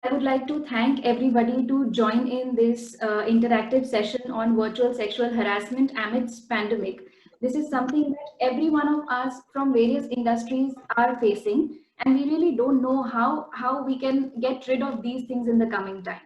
I would like to thank everybody to join in this interactive session on virtual sexual harassment amidst pandemic. This is something that every one of us from various industries are facing, and we really don't know how we can get rid of these things in the coming times.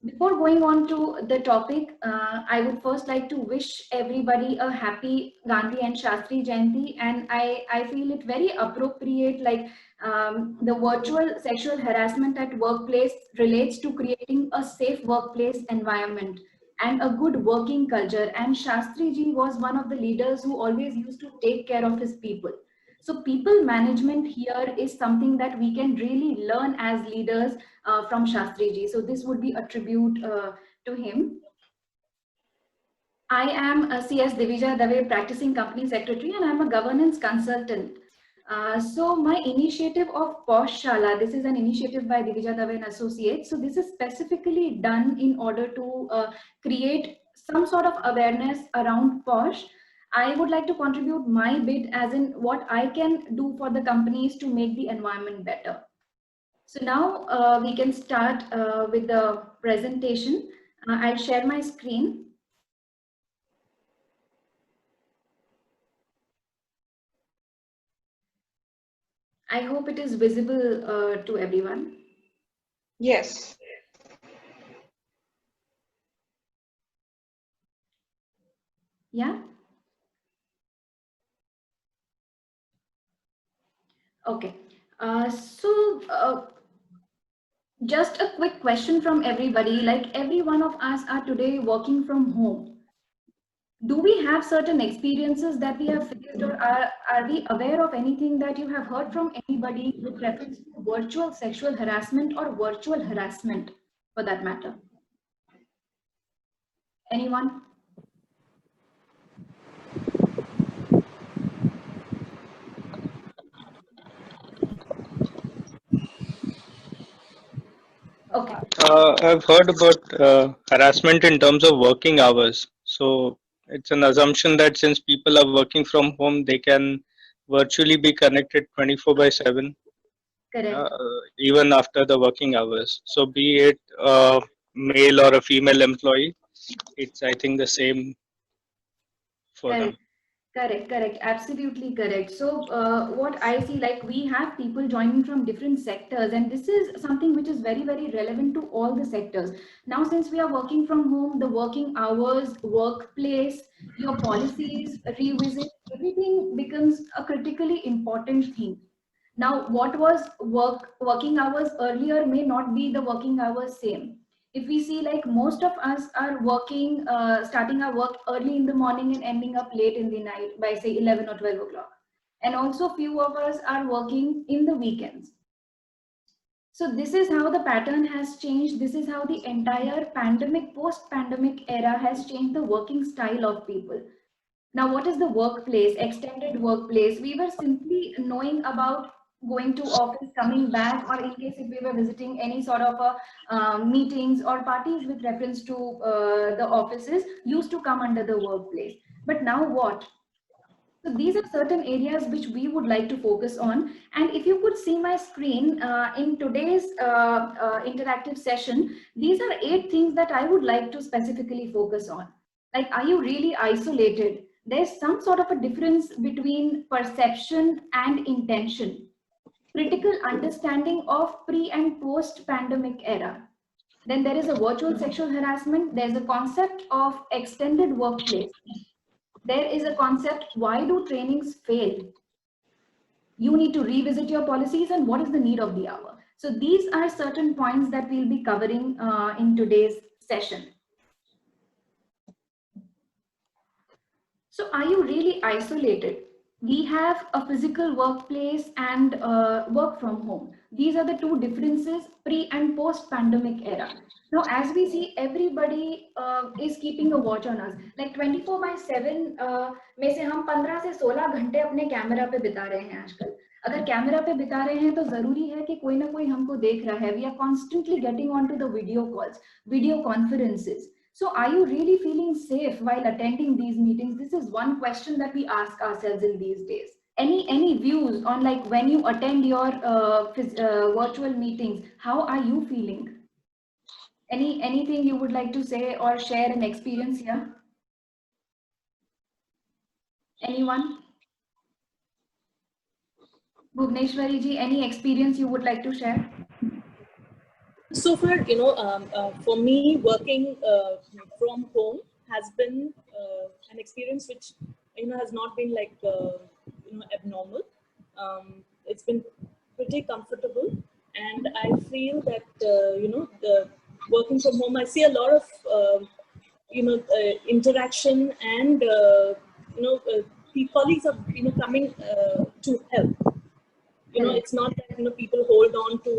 Before going on to the topic, I would first like to wish everybody a happy Gandhi and Shastri Jayanti. And I feel it very appropriate, like the virtual sexual harassment at workplace relates to creating a safe workplace environment and a good working culture. And Shastri ji was one of the leaders who always used to take care of his people. So people management here is something that we can really learn as leaders from Shastri ji. So this would be a tribute to him. I am a CS Divija Dave practicing company secretary, and I'm a governance consultant. So my initiative of Posh Shala, this is an initiative by Divija Dave and Associates. So this is specifically done in order to create some sort of awareness around Posh. I would like to contribute my bit as in what I can do for the companies to make the environment better. So now we can start with the presentation. I'll share my screen. I hope it is visible to everyone. Yes. Yeah. Okay. Just a quick question from everybody. Like every one of us are today working from home. Do we have certain experiences that we have faced, or are we aware of anything that you have heard from anybody with reference to virtual sexual harassment or virtual harassment for that matter? Anyone? Okay. I've heard about harassment in terms of working hours. So it's an assumption that since people are working from home, they can virtually be connected 24 by 7, Correct. even after the working hours. So be it a male or a female employee, it's I think the same for Correct. them. Correct. Absolutely correct. So, what I see, like we have people joining from different sectors, and this is something which is very relevant to all the sectors. Now, since we are working from home, the working hours, workplace, your policies, revisit, everything becomes a critically important thing. Now, what was working hours earlier may not be the working hours same. If we see, like most of us are working, starting our work early in the morning and ending up late in the night by say 11 or 12 o'clock. And also few of us are working in the weekends. So this is how the pattern has changed. This is how the entire pandemic, post-pandemic era has changed the working style of people. Now, what is the workplace, extended workplace? We were simply knowing about going to office, coming back, or in case if we were visiting any sort of meetings or parties with reference to the offices, used to come under the workplace. But now what? So these are certain areas which we would like to focus on. And if you could see my screen in today's interactive session, these are 8 things that I would like to specifically focus on. Like, are you really isolated? There's some sort of a difference between perception and intention. Critical understanding of pre and post pandemic era. Then there is a virtual sexual harassment. There's a concept of extended workplace. There is a concept, why do trainings fail? You need to revisit your policies and what is the need of the hour. So these are certain points that we'll be covering in today's session. So are you really isolated? We have a physical workplace and work from home. These are the two differences pre and post pandemic era. Now, as we see, everybody is keeping a watch on us. Like 24/7 में से हम 15 से 16 घंटे अपने camera पे बिता रहे हैं आजकल. अगर कैमरा पे बिता रहे हैं तो जरूरी है कि कोई ना कोई हमको देख रहा है. We are constantly getting onto the video calls, video conferences. So are you really feeling safe while attending these meetings? This is one question that we ask ourselves in these days. Any views on like when you attend your virtual meetings? How are you feeling? Anything you would like to say or share an experience here? Anyone? Bhuvneshwari ji, any experience you would like to share? So far, for me, working from home has been an experience which, has not been like, abnormal. It's been pretty comfortable, and I feel that, the working from home, I see a lot of, interaction and, the colleagues are, coming to help. It's not that people hold on to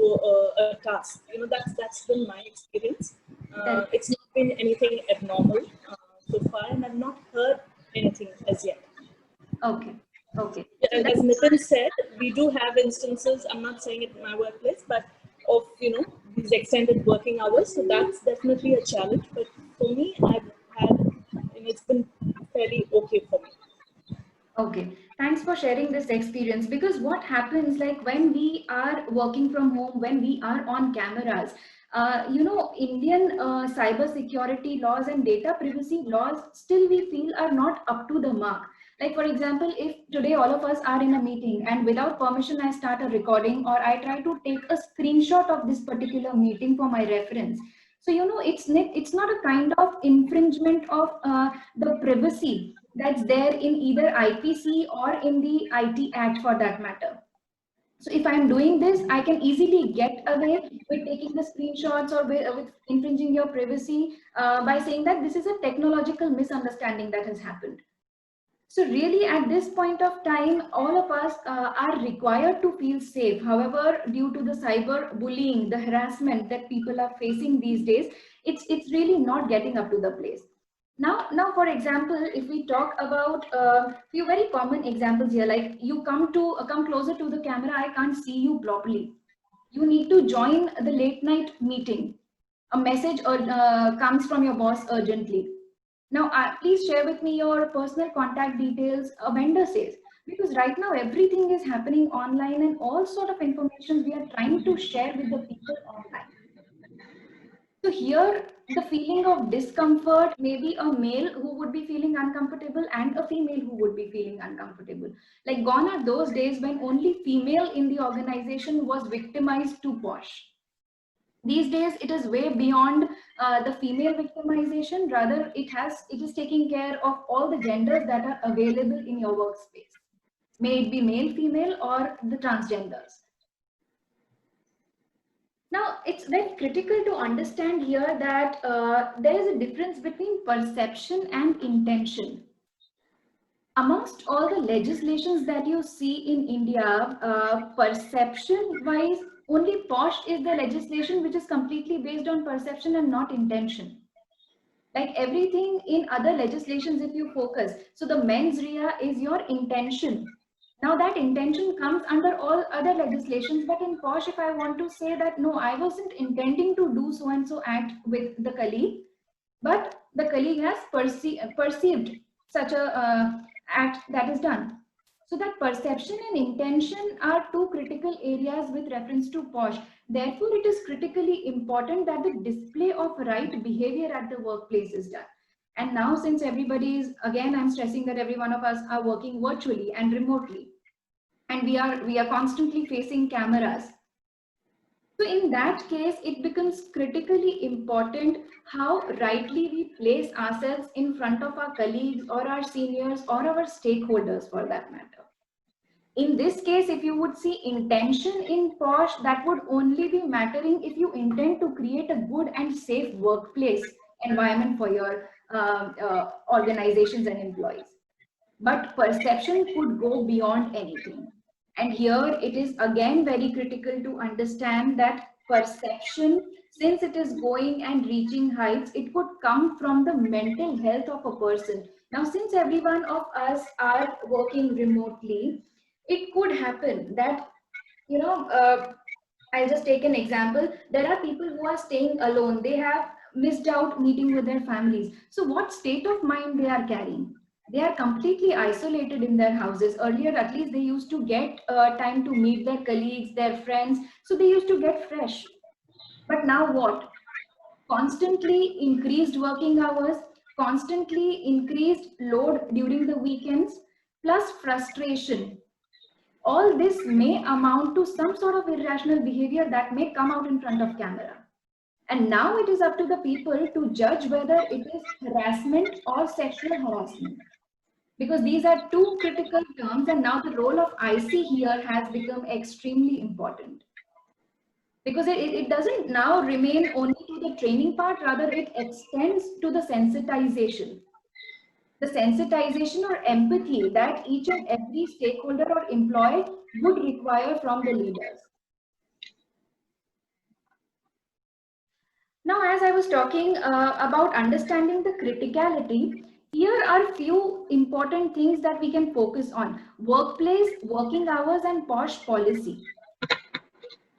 a task. That's been my experience. It's not been anything abnormal so far, and I've not heard anything as yet. Okay. Okay. As Nitin said, we do have instances. I'm not saying it in my workplace, but of these extended working hours. So that's definitely a challenge. But for me, I've had, it's been fairly okay for me. Okay, thanks for sharing this experience, because what happens like when we are working from home, when we are on cameras, Indian cyber security laws and data privacy laws still we feel are not up to the mark. Like for example, if today all of us are in a meeting and without permission I start a recording or I try to take a screenshot of this particular meeting for my reference. So it's not a kind of infringement of the privacy that's there in either IPC or in the IT Act for that matter. So if I'm doing this, I can easily get away with taking the screenshots or with infringing your privacy by saying that this is a technological misunderstanding that has happened. So really at this point of time, all of us are required to feel safe. However, due to the cyber bullying, the harassment that people are facing these days, it's really not getting up to the place. Now, for example, if we talk about a few very common examples here, like you come closer to the camera, I can't see you properly. You need to join the late night meeting. A message comes from your boss urgently. Now, please share with me your personal contact details, a vendor says, because right now everything is happening online and all sort of information we are trying to share with the people online. So here, the feeling of discomfort, maybe a male who would be feeling uncomfortable and a female who would be feeling uncomfortable. Like gone are those days when only female in the organization was victimized to posh. These days, it is way beyond the female victimization. Rather, it is taking care of all the genders that are available in your workspace. May it be male, female, or the transgenders. Now, it's very critical to understand here that there is a difference between perception and intention. Amongst all the legislations that you see in India, perception-wise, only POSH is the legislation which is completely based on perception and not intention. Like everything in other legislations, if you focus, so the mens rea is your intention. Now that intention comes under all other legislations, but in POSH, if I want to say that, no, I wasn't intending to do so and so act with the colleague, but the colleague has perceived such a act that is done. So that perception and intention are two critical areas with reference to POSH. Therefore, it is critically important that the display of right behavior at the workplace is done. And now, since everybody is, again, I'm stressing that every one of us are working virtually and remotely, and we are constantly facing cameras. So in that case, it becomes critically important how rightly we place ourselves in front of our colleagues or our seniors or our stakeholders for that matter. In this case, if you would see intention in POSH, that would only be mattering if you intend to create a good and safe workplace environment for your organizations and employees. But perception could go beyond anything. And here it is again very critical to understand that perception, since it is going and reaching heights, it could come from the mental health of a person. Now, since every one of us are working remotely, it could happen that, I'll just take an example. There are people who are staying alone. They have missed out meeting with their families. So what state of mind they are carrying? They are completely isolated in their houses. Earlier, at least they used to get time to meet their colleagues, their friends. So they used to get fresh. But now what? Constantly increased working hours, constantly increased load during the weekends, plus frustration. All this may amount to some sort of irrational behavior that may come out in front of camera. And now it is up to the people to judge whether it is harassment or sexual harassment. Because these are two critical terms, and now the role of IC here has become extremely important. Because it doesn't now remain only to the training part, rather it extends to the sensitization. The sensitization or empathy that each and every stakeholder or employee would require from the leaders. Now, as I was talking about understanding the criticality, here are few important things that we can focus on: workplace, working hours, and POSH policy.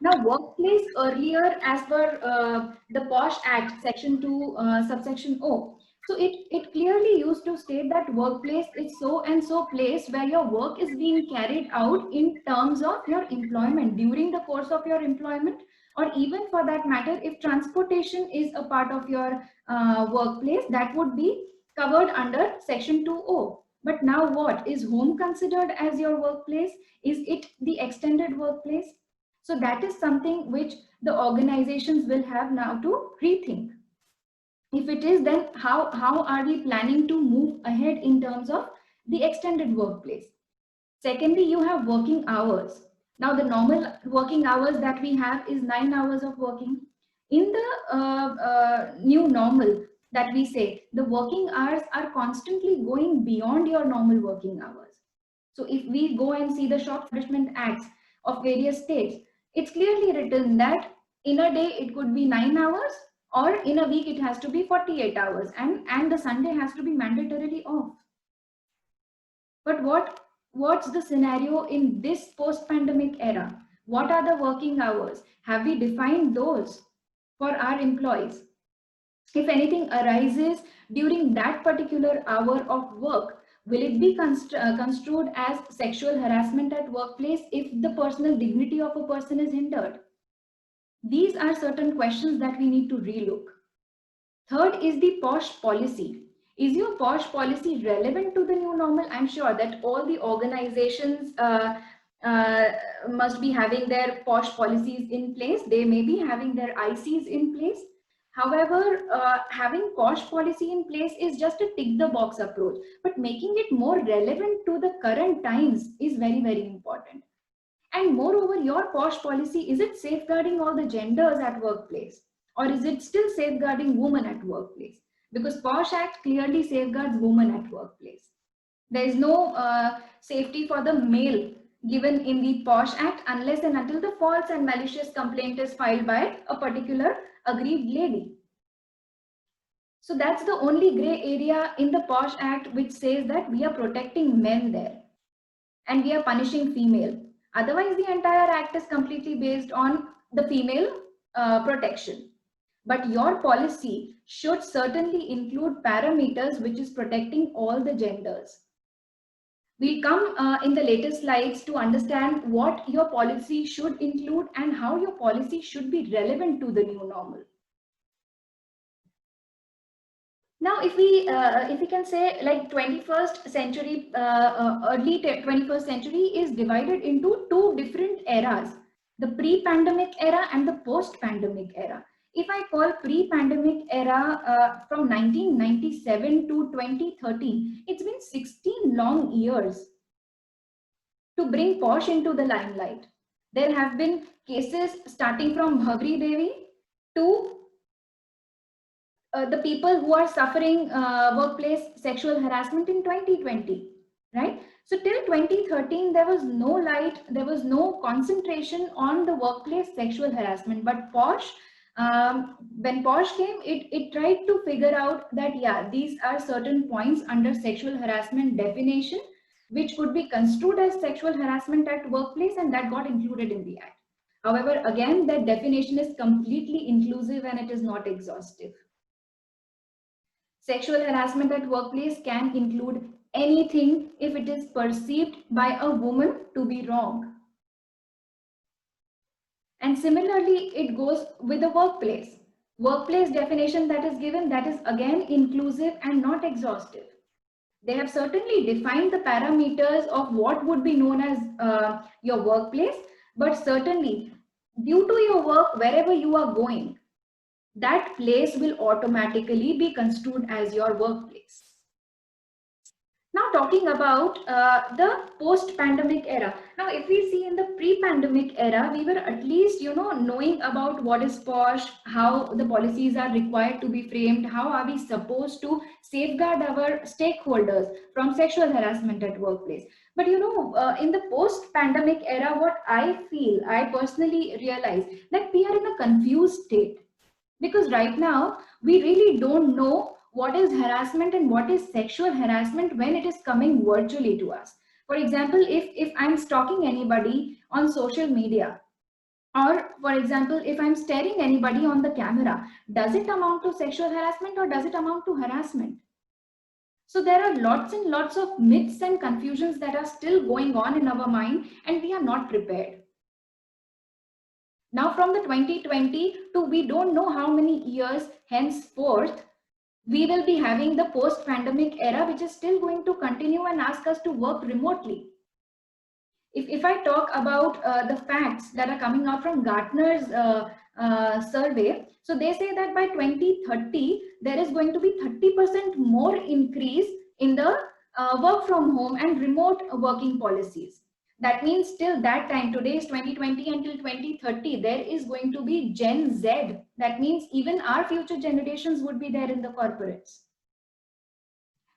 Now, workplace earlier, as per the POSH Act, Section 2, subsection O. So it clearly used to state that workplace is so and so place where your work is being carried out in terms of your employment, during the course of your employment, or even for that matter, if transportation is a part of your workplace, that would be covered under Section 2O. But now what? Is home considered as your workplace? Is it the extended workplace? So that is something which the organizations will have now to rethink. If it is, then how are we planning to move ahead in terms of the extended workplace? Secondly, you have working hours. Now the normal working hours that we have is 9 hours of working. In the new normal that we say, the working hours are constantly going beyond your normal working hours. So if we go and see the Shop Establishment Acts of various states, it's clearly written that in a day it could be 9 hours, or in a week it has to be 48 hours, and the Sunday has to be mandatorily off. But what's the scenario in this post-pandemic era? What are the working hours? Have we defined those for our employees? If anything arises during that particular hour of work, will it be construed as sexual harassment at workplace if the personal dignity of a person is hindered? These are certain questions that we need to relook. Third is the POSH policy. Is your POSH policy relevant to the new normal? I'm sure that all the organizations must be having their POSH policies in place. They may be having their ICs in place. However, having POSH policy in place is just a tick the box approach, but making it more relevant to the current times is very, very important. And moreover, your POSH policy, is it safeguarding all the genders at workplace, or is it still safeguarding women at workplace? Because POSH Act clearly safeguards women at workplace. There is no safety for the male given in the POSH Act unless and until the false and malicious complaint is filed by a particular aggrieved lady. So that's the only gray area in the POSH Act which says that we are protecting men there and we are punishing female. Otherwise, the entire act is completely based on the female protection. But your policy should certainly include parameters which is protecting all the genders. We'll come in the later slides to understand what your policy should include and how your policy should be relevant to the new normal. Now, if we can say, like, 21st century, early 21st century is divided into two different eras: the pre-pandemic era and the post-pandemic era. If I call pre-pandemic era from 1997 to 2013, it's been 16 long years to bring POSH into the limelight. There have been cases starting from Bhavri Devi to the people who are suffering workplace sexual harassment in 2020, right? So till 2013, there was no light, there was no concentration on the workplace sexual harassment. But POSH, when POSH came, it tried to figure out that, yeah, these are certain points under sexual harassment definition, which could be construed as sexual harassment at workplace, and that got included in the act. However, again, that definition is completely inclusive and it is not exhaustive. Sexual harassment at workplace can include anything if it is perceived by a woman to be wrong. And similarly, it goes with the workplace. Workplace definition that is given, that is again inclusive and not exhaustive. They have certainly defined the parameters of what would be known as your workplace, but certainly due to your work, wherever you are going, that place will automatically be construed as your workplace. Now talking about the post-pandemic era. Now, if we see in the pre-pandemic era, we were at least, knowing about what is POSH, how the policies are required to be framed, how are we supposed to safeguard our stakeholders from sexual harassment at workplace. But, in the post-pandemic era, what I personally realize that we are in a confused state. Because right now, we really don't know what is harassment and what is sexual harassment when it is coming virtually to us. For example, if I'm stalking anybody on social media, or for example, if I'm staring anybody on the camera, does it amount to sexual harassment or does it amount to harassment? So there are lots and lots of myths and confusions that are still going on in our mind, and we are not prepared. Now from the 2020 to we don't know how many years henceforth, we will be having the post-pandemic era, which is still going to continue and ask us to work remotely. If I talk about the facts that are coming out from Gartner's survey, so they say that by 2030, there is going to be 30% more increase in the work from home and remote working policies. That means till that time, today is 2020, until 2030, there is going to be Gen Z. That means even our future generations would be there in the corporates.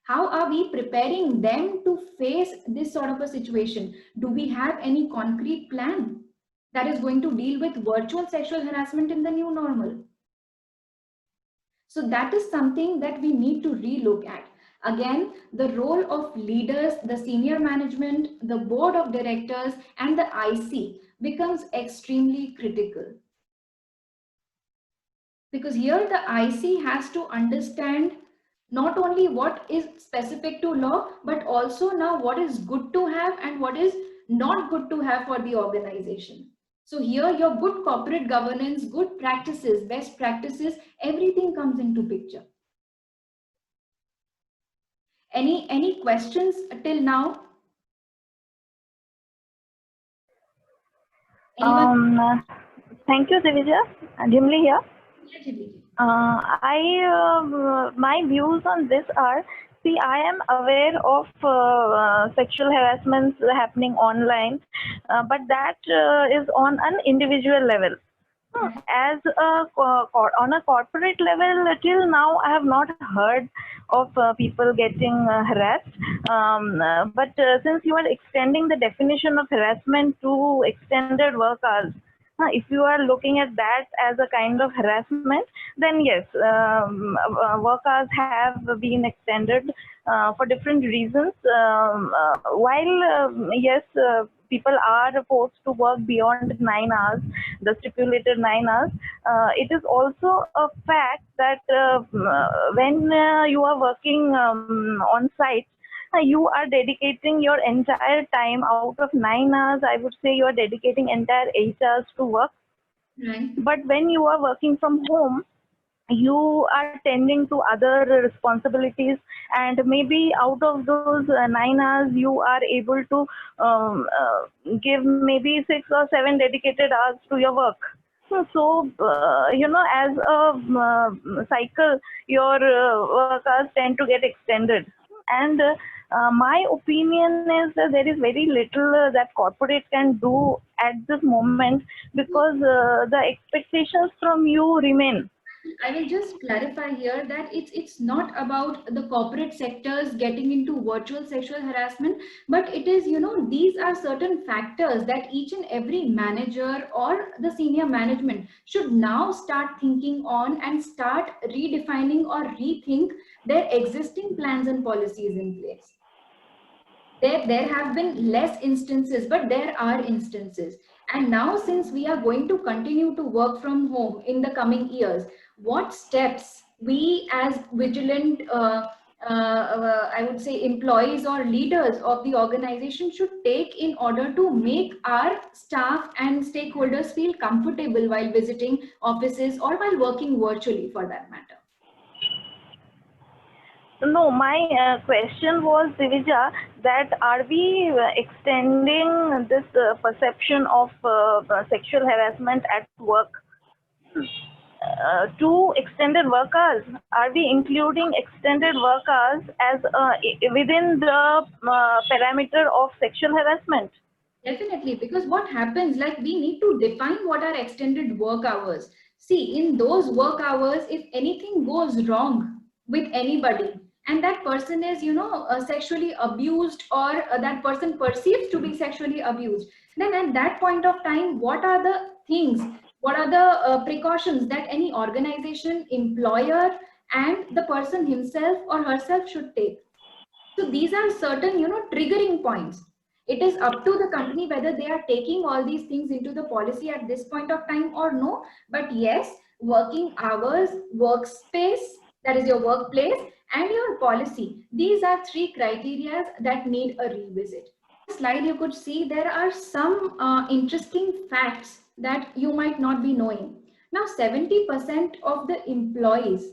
How are we preparing them to face this sort of a situation? Do we have any concrete plan that is going to deal with virtual sexual harassment in the new normal? So that is something that we need to relook at. Again, the role of leaders, the senior management, the board of directors, and the IC becomes extremely critical. Because here the IC has to understand not only what is specific to law, but also now what is good to have and what is not good to have for the organization. So here your good corporate governance, good practices, best practices, everything comes into picture. Any questions till now? Thank you, Divija. Jimli here. My views on this are, see, I am aware of sexual harassments happening online, but that is on an individual level. As on a corporate level, till now I have not heard of people getting harassed. But since you are extending the definition of harassment to extended work hours, if you are looking at that as a kind of harassment, then yes, work hours have been extended for different reasons. While yes, people are forced to work beyond 9 hours, the stipulated 9 hours, it is also a fact that when you are working on site, you are dedicating your entire time. Out of 9 hours, I would say you are dedicating entire 8 hours to work. Right. But when you are working from home, you are tending to other responsibilities, and maybe out of those 9 hours, you are able to give maybe 6 or 7 dedicated hours to your work. So, as a cycle, your work hours tend to get extended. And my opinion is that there is very little that corporate can do at this moment, because the expectations from you remain. I will just clarify here that it's not about the corporate sectors getting into virtual sexual harassment, but it is, these are certain factors that each and every manager or the senior management should now start thinking on and start redefining or rethink their existing plans and policies in place. There have been less instances, but there are instances. And now, since we are going to continue to work from home in the coming years, what steps we as vigilant I would say employees or leaders of the organization should take in order to make our staff and stakeholders feel comfortable while visiting offices or while working virtually, for that matter? No, my question was, Divija, that are we extending this perception of sexual harassment at work to extended work hours? Are we including extended work hours as within the parameter of sexual harassment? Definitely, because what happens, like we need to define what are extended work hours. See, in those work hours, if anything goes wrong with anybody, and that person is, sexually abused, or that person perceives to be sexually abused, then at that point of time, what are the things, what are the precautions that any organization, employer, and the person himself or herself should take? So these are certain, triggering points. It is up to the company whether they are taking all these things into the policy at this point of time or no. But yes, working hours, workspace, that is your workplace, and your policy. These are three criteria that need a revisit. Slide, you could see there are some interesting facts that you might not be knowing. Now, 70% of the employees,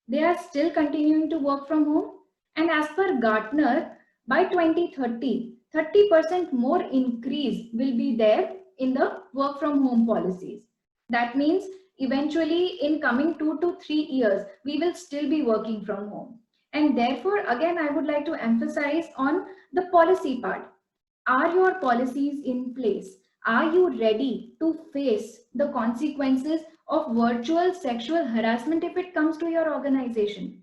they are still continuing to work from home. And as per Gartner, by 2030, 30% more increase will be there in the work from home policies. That means eventually in coming 2 to 3 years, we will still be working from home. And therefore, again, I would like to emphasize on the policy part. Are your policies in place? Are you ready to face the consequences of virtual sexual harassment if it comes to your organization?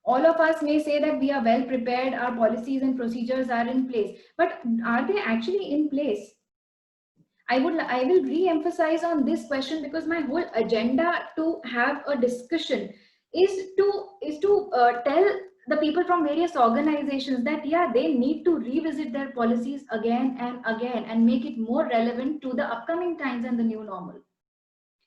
All of us may say that we are well prepared, our policies and procedures are in place, but are they actually in place? I will re-emphasize on this question because my whole agenda to have a discussion is to tell the people from various organizations that yeah, they need to revisit their policies again and again and make it more relevant to the upcoming times and the new normal.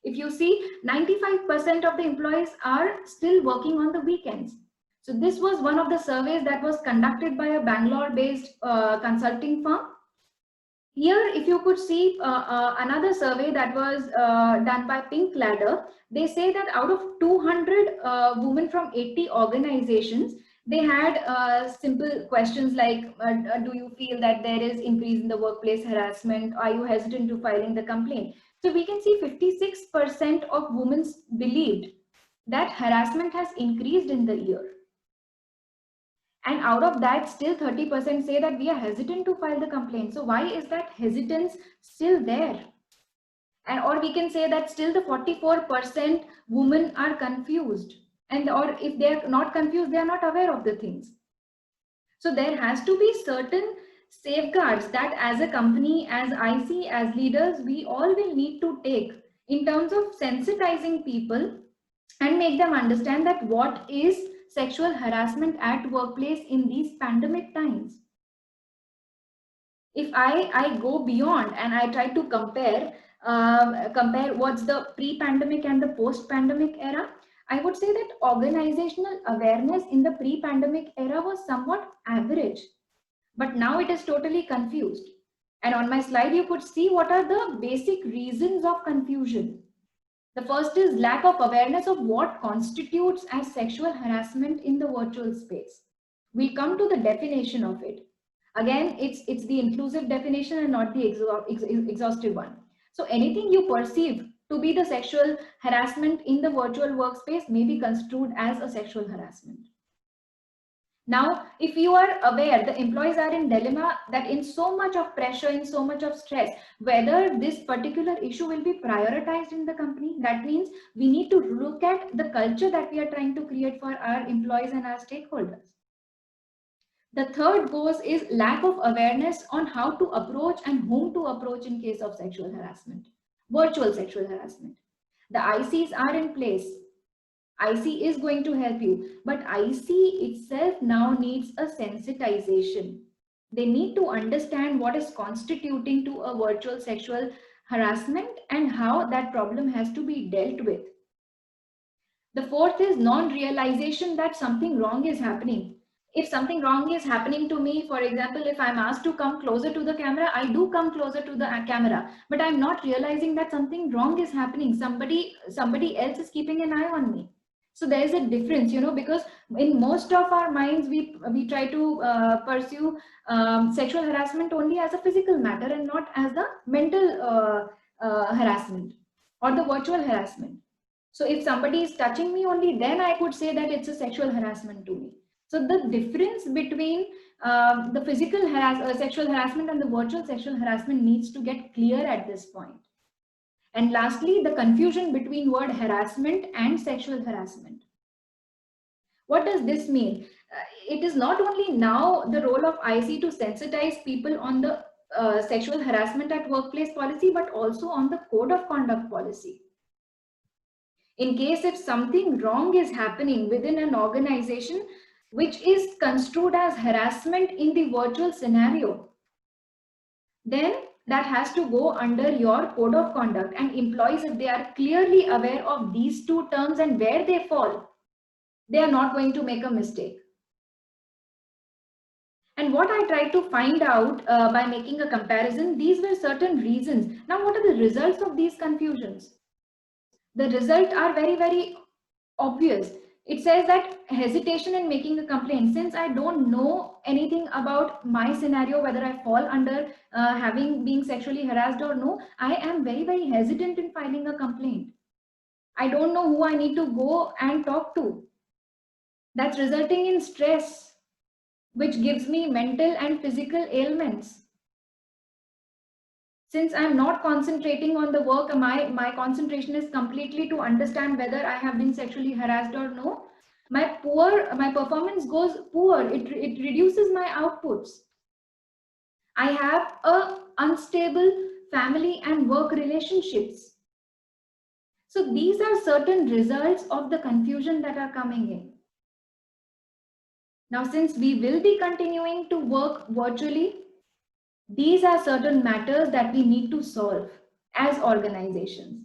If you see, 95% of the employees are still working on the weekends. So this was one of the surveys that was conducted by a Bangalore-based consulting firm. Here, if you could see another survey that was done by Pink Ladder, they say that out of 200 women from 80 organizations, they had simple questions like, do you feel that there is increase in the workplace harassment? Are you hesitant to filing the complaint? So we can see 56% of women believed that harassment has increased in the year. And out of that, still 30% say that we are hesitant to file the complaint. So why is that hesitance still there? And or we can say that still the 44% women are confused. And or if they are not confused, they are not aware of the things. So there has to be certain safeguards that as a company, as IC, as leaders, we all will need to take in terms of sensitizing people and make them understand that what is sexual harassment at workplace in these pandemic times. If I go beyond and I try to compare what's the pre-pandemic and the post-pandemic era, I would say that organizational awareness in the pre-pandemic era was somewhat average, but now it is totally confused. And on my slide, you could see what are the basic reasons of confusion. The first is lack of awareness of what constitutes as sexual harassment in the virtual space. We'll come to the definition of it. Again, it's the inclusive definition and not the exhaustive one. So anything you perceive to be the sexual harassment in the virtual workspace may be construed as a sexual harassment. Now, if you are aware, the employees are in dilemma that in so much of pressure, in so much of stress, whether this particular issue will be prioritized in the company. That means we need to look at the culture that we are trying to create for our employees and our stakeholders. The third goes is lack of awareness on how to approach and whom to approach in case of sexual harassment, virtual sexual harassment. The ICs are in place. IC is going to help you, but IC itself now needs a sensitization. They need to understand what is constituting to a virtual sexual harassment and how that problem has to be dealt with. The fourth is non-realization that something wrong is happening. If something wrong is happening to me, for example, if I'm asked to come closer to the camera, I do come closer to the camera, but I'm not realizing that something wrong is happening. Somebody else is keeping an eye on me. So there is a difference, you know, because in most of our minds, we try to pursue sexual harassment only as a physical matter and not as the mental harassment or the virtual harassment. So if somebody is touching me, only then I could say that it's a sexual harassment to me. So the difference between the physical sexual harassment and the virtual sexual harassment needs to get clear at this point. And lastly, the confusion between word harassment and sexual harassment. What does this mean? It is not only now the role of IC to sensitize people on the sexual harassment at workplace policy, but also on the code of conduct policy. In case if something wrong is happening within an organization, which is construed as harassment in the virtual scenario, then that has to go under your code of conduct, and employees, if they are clearly aware of these two terms and where they fall, they are not going to make a mistake. And what I tried to find out by making a comparison, these were certain reasons. Now, what are the results of these confusions? The results are very, very obvious. It says that hesitation in making a complaint. Since I don't know anything about my scenario, whether I fall under being sexually harassed or no, I am very, very hesitant in filing a complaint. I don't know who I need to go and talk to. That's resulting in stress, which gives me mental and physical ailments. Since I'm not concentrating on the work, my concentration is completely to understand whether I have been sexually harassed or no. My performance goes poor. It reduces my outputs. I have a unstable family and work relationships. So these are certain results of the confusion that are coming in. Now, since we will be continuing to work virtually, these are certain matters that we need to solve as organizations.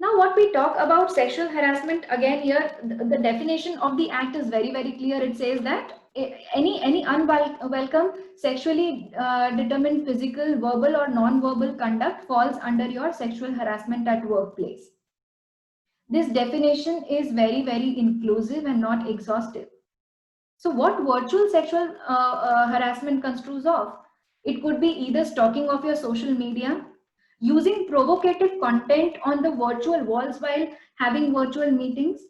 Now, what we talk about sexual harassment, again here, the definition of the act is very, very clear. It says that any unwelcome sexually determined physical, verbal or non-verbal conduct falls under your sexual harassment at workplace. This definition is very, very inclusive and not exhaustive. So what virtual sexual harassment construes of? It could be either stalking of your social media, using provocative content on the virtual walls while having virtual meetings.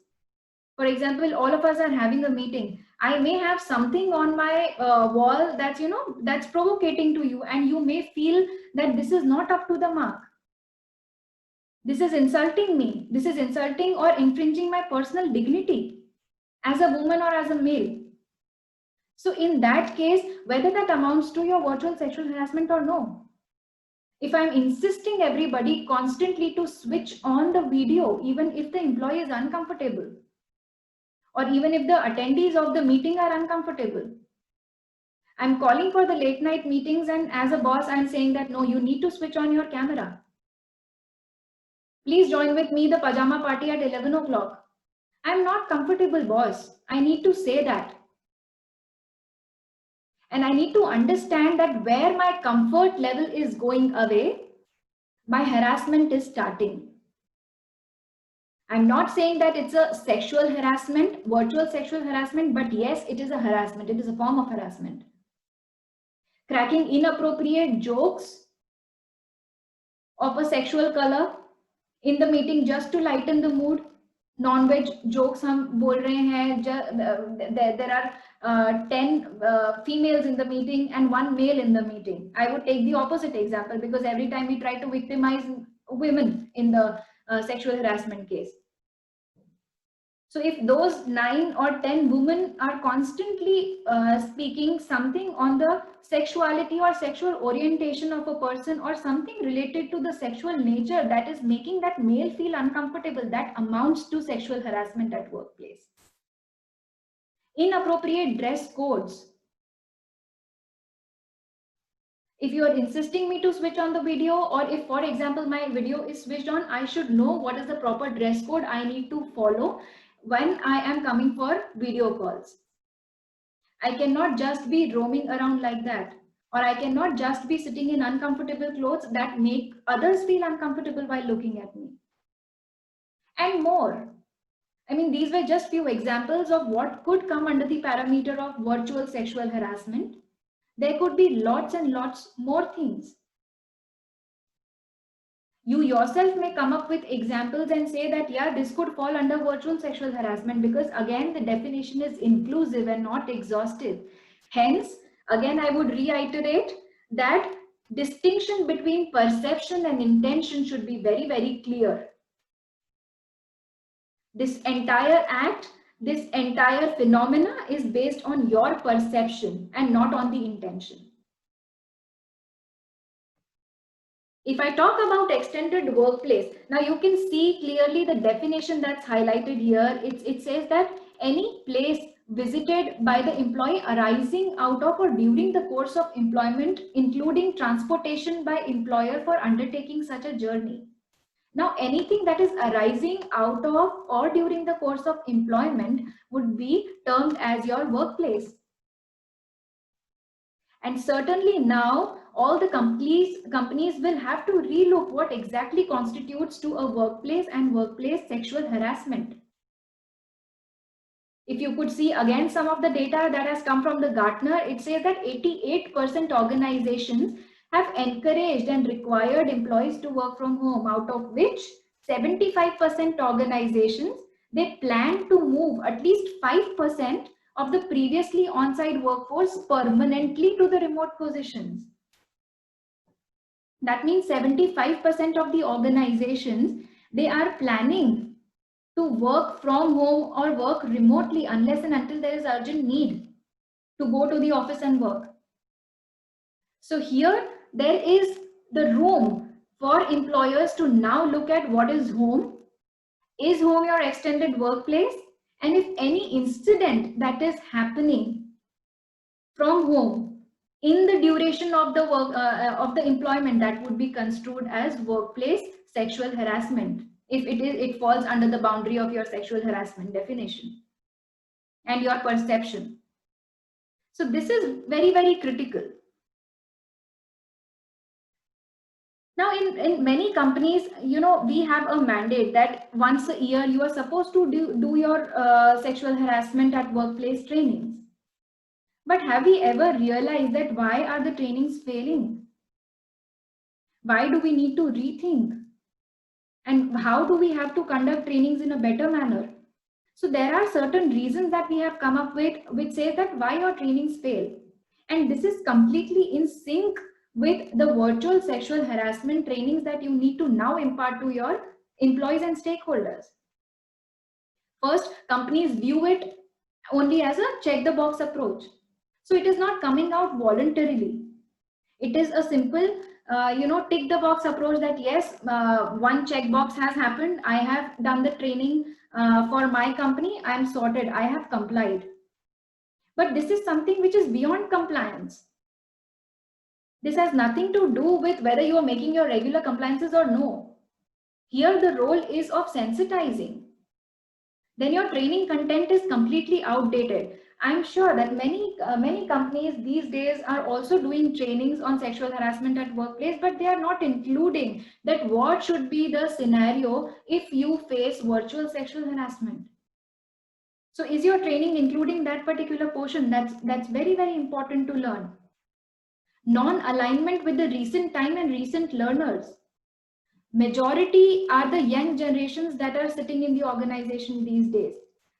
For example, all of us are having a meeting. I may have something on my wall that's, that's provocating to you, and you may feel that this is not up to the mark. This is insulting me. This is insulting or infringing my personal dignity as a woman or as a male. So in that case, whether that amounts to your virtual sexual harassment or no, if I'm insisting everybody constantly to switch on the video, even if the employee is uncomfortable, or even if the attendees of the meeting are uncomfortable, I'm calling for the late night meetings, and as a boss, I'm saying that, no, you need to switch on your camera. Please join with me the pajama party at 11 o'clock. I'm not comfortable, boss. I need to say that. And I need to understand that where my comfort level is going away, my harassment is starting. I'm not saying that it's a sexual harassment, virtual sexual harassment, but yes, it is a harassment. It is a form of harassment. Cracking inappropriate jokes of a sexual color in the meeting just to lighten the mood. Non-veg jokes हम बोल रहे हैं. There are 10 females in the meeting and 1 male in the meeting. I would take the opposite example, because every time we try to victimize women in the sexual harassment case. So if those 9 or 10 women are constantly speaking something on the sexuality or sexual orientation of a person, or something related to the sexual nature that is making that male feel uncomfortable, that amounts to sexual harassment at workplace. Inappropriate dress codes. If you are insisting me to switch on the video, or if, for example, my video is switched on, I should know what is the proper dress code I need to follow when I am coming for video calls. I cannot just be roaming around like that, or I cannot just be sitting in uncomfortable clothes that make others feel uncomfortable while looking at me. And more. I mean, these were just few examples of what could come under the parameter of virtual sexual harassment. There could be lots and lots more things. You yourself may come up with examples and say that, yeah, this could fall under virtual sexual harassment, because again, the definition is inclusive and not exhaustive. Hence, again, I would reiterate that distinction between perception and intention should be very, very clear. This entire act, this entire phenomena is based on your perception and not on the intention. If I talk about extended workplace, now you can see clearly the definition that's highlighted here. It says that any place visited by the employee arising out of or during the course of employment, including transportation by employer for undertaking such a journey. Now, anything that is arising out of or during the course of employment would be termed as your workplace. And certainly now, all the companies will have to relook what exactly constitutes to a workplace and workplace sexual harassment. If you could see again some of the data that has come from the Gartner, it says that 88% organizations have encouraged and required employees to work from home, out of which 75% organizations, they plan to move at least 5% of the previously on-site workforce permanently to the remote positions. That means 75% of the organizations, they are planning to work from home or work remotely unless and until there is urgent need to go to the office and work. So here there is the room for employers to now look at what is home. Is home your extended workplace? And if any incident that is happening from home in the duration of the work of the employment, that would be construed as workplace sexual harassment, if it falls under the boundary of your sexual harassment definition and your perception. So this is very, very critical. Now, in many companies, we have a mandate that once a year you are supposed to do your sexual harassment at workplace trainings. But have we ever realized that why are the trainings failing? Why do we need to rethink? And how do we have to conduct trainings in a better manner? So there are certain reasons that we have come up with which say that why your trainings fail. And this is completely in sync with the virtual sexual harassment trainings that you need to now impart to your employees and stakeholders. First, companies view it only as a check the box approach. So it is not coming out voluntarily. It is a simple, tick the box approach that yes, one checkbox has happened. I have done the training for my company. I am sorted. I have complied. But this is something which is beyond compliance. This has nothing to do with whether you are making your regular compliances or no. Here the role is of sensitizing. Then your training content is completely outdated. I'm sure that many companies these days are also doing trainings on sexual harassment at workplace, but they are not including that what should be the scenario if you face virtual sexual harassment. So is your training including that particular portion? That's very, very important to learn. Non-alignment with the recent time and recent learners. Majority are the young generations that are sitting in the organization these days.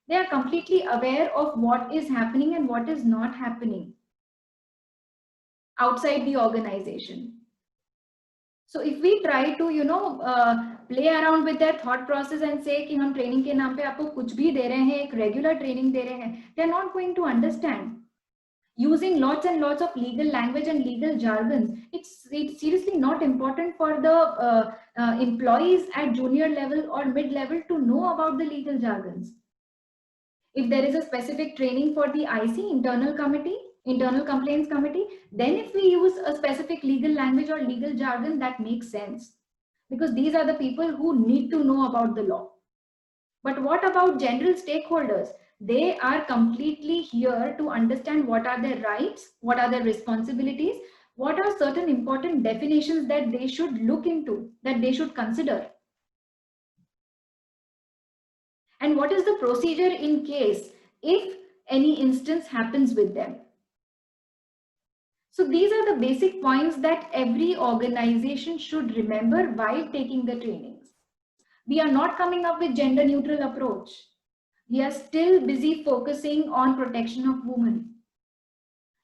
They are completely aware of what is happening and what is not happening outside the organization. So if we try to, play around with their thought process and say कि हम training के नाम पे आपको कुछ भी दे रहे हैं, एक regular training दे रहे हैं, they are not going to understand. Using lots and lots of legal language and legal jargons, it's seriously not important for the employees at junior level or mid-level to know about the legal jargons. If there is a specific training for the IC, internal committee, internal complaints committee. Then if we use a specific legal language or legal jargon, that makes sense, because these are the people who need to know about the law. But what about general stakeholders? They are completely here to understand what are their rights, what are their responsibilities, what are certain important definitions that they should look into, that they should consider. And what is the procedure in case if any instance happens with them? So these are the basic points that every organization should remember while taking the trainings. We are not coming up with gender neutral approach. We are still busy focusing on protection of women.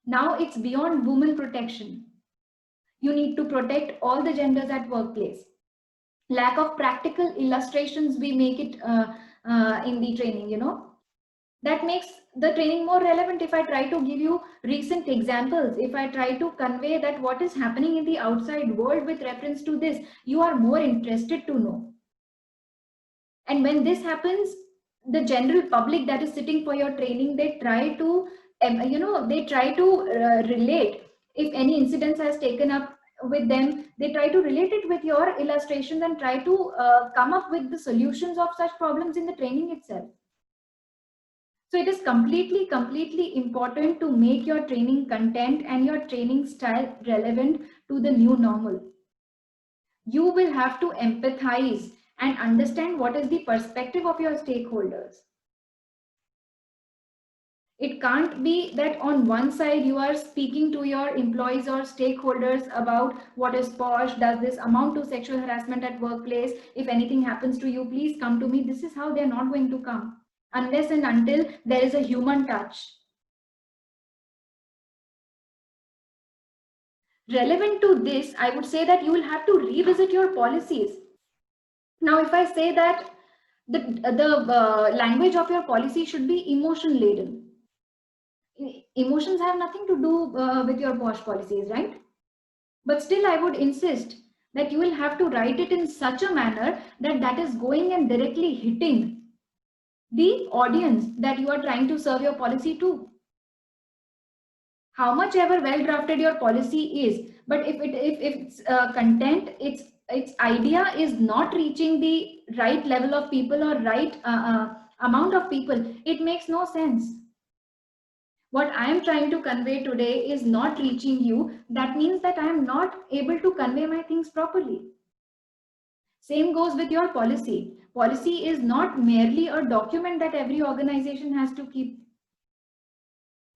Now it's beyond women protection. You need to protect all the genders at workplace. Lack of practical illustrations, we make it in the training, you know. That makes the training more relevant. If I try to give you recent examples, if I try to convey that what is happening in the outside world with reference to this, you are more interested to know. And when this happens, the general public that is sitting for your training, they try to, relate. If any incidents has taken up with them, they try to relate it with your illustrations and try to come up with the solutions of such problems in the training itself. So it is completely important to make your training content and your training style relevant to the new normal. You will have to empathize and understand what is the perspective of your stakeholders. It can't be that on one side you are speaking to your employees or stakeholders about what is posh, does this amount to sexual harassment at workplace, if anything happens to you, please come to me. This is how they're not going to come, unless and until there is a human touch. Relevant to this, I would say that you will have to revisit your policies. Now, if I say that the language of your policy should be emotion laden, emotions have nothing to do with your posh policies, right? But still, I would insist that you will have to write it in such a manner that that is going and directly hitting the audience that you are trying to serve your policy to. How much ever well drafted your policy is, but if its content, its idea is not reaching the right level of people or right amount of people, it makes no sense. What I am trying to convey today is not reaching you. That means that I am not able to convey my things properly. Same goes with your policy. Policy is not merely a document that every organization has to keep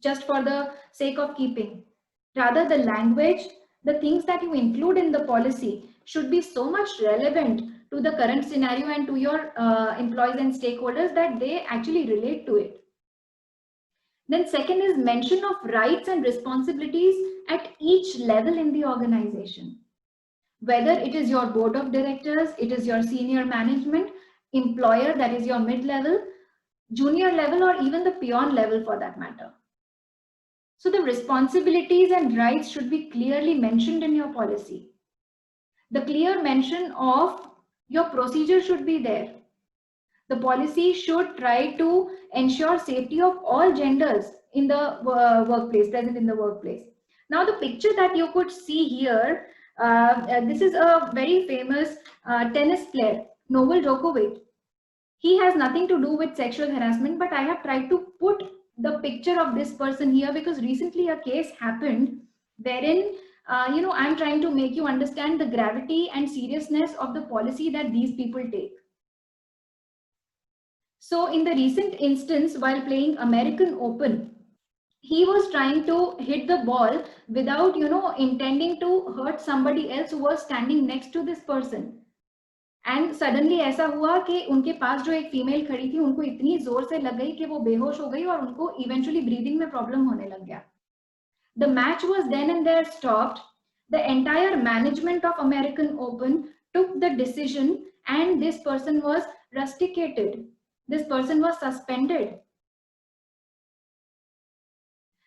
just for the sake of keeping. Rather, the language, the things that you include in the policy should be so much relevant to the current scenario and to your employees and stakeholders that they actually relate to it. Then second is mention of rights and responsibilities at each level in the organization. Whether it is your board of directors, it is your senior management, employer, that is your mid-level, junior level, or even the peon level for that matter. So the responsibilities and rights should be clearly mentioned in your policy. The clear mention of your procedure should be there. The policy should try to ensure safety of all genders in the workplace, present in the workplace. Now the picture that you could see here, this is a very famous tennis player, Novak Djokovic. He has nothing to do with sexual harassment, but I have tried to put the picture of this person here because recently a case happened wherein, I'm trying to make you understand the gravity and seriousness of the policy that these people take. So in the recent instance, while playing American Open, he was trying to hit the ball without, intending to hurt somebody else who was standing next to this person. And suddenly ऐसा हुआ कि उनके पास जो एक female खड़ी थी उनको इतनी जोर से लग गई कि वो बेहोश हो गई और उनको इवेंचुअली ब्रीदिंग में प्रॉब्लम होने लग गया. The match was then and there stopped. The entire management of American Open took the decision and this person was rusticated. This person was suspended.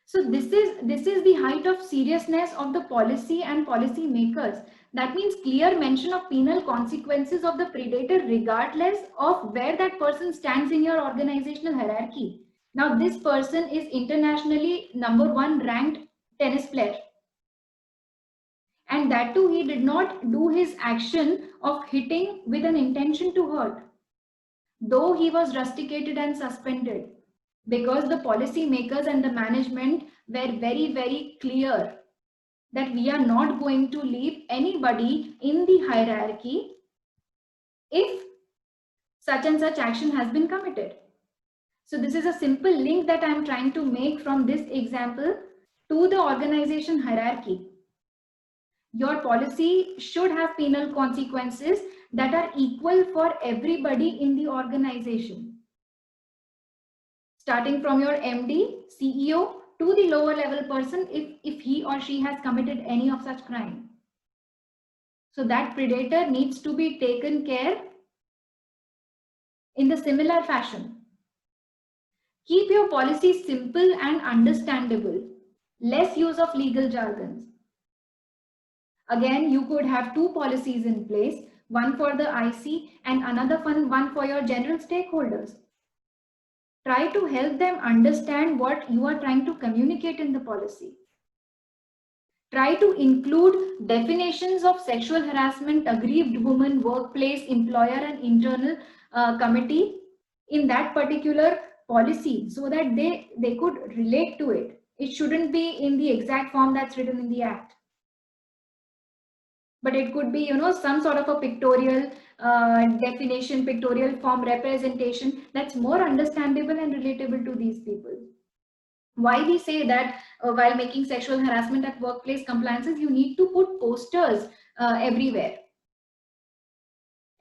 So this is the height of seriousness of the policy and policy makers. That means clear mention of penal consequences of the predator regardless of where that person stands in your organizational hierarchy. Now this person is internationally #1 ranked tennis player. And that too, he did not do his action of hitting with an intention to hurt, though he was rusticated and suspended, because the policy makers and the management were very, very clear that we are not going to leave anybody in the hierarchy if such and such action has been committed. So this is a simple link that I am trying to make from this example to the organization hierarchy. Your policy should have penal consequences that are equal for everybody in the organization. Starting from your MD, CEO to the lower level person if he or she has committed any of such crime. So that predator needs to be taken care in the similar fashion. Keep your policy simple and understandable. Less use of legal jargons. Again, you could have 2 policies in place, one for the IC and another one for your general stakeholders. Try to help them understand what you are trying to communicate in the policy. Try to include definitions of sexual harassment, aggrieved woman, workplace, employer and internal committee in that particular policy so that they could relate to it. It shouldn't be in the exact form that's written in the act. But it could be, some sort of a pictorial definition, pictorial form representation that's more understandable and relatable to these people. Why we say that while making sexual harassment at workplace compliances, you need to put posters everywhere.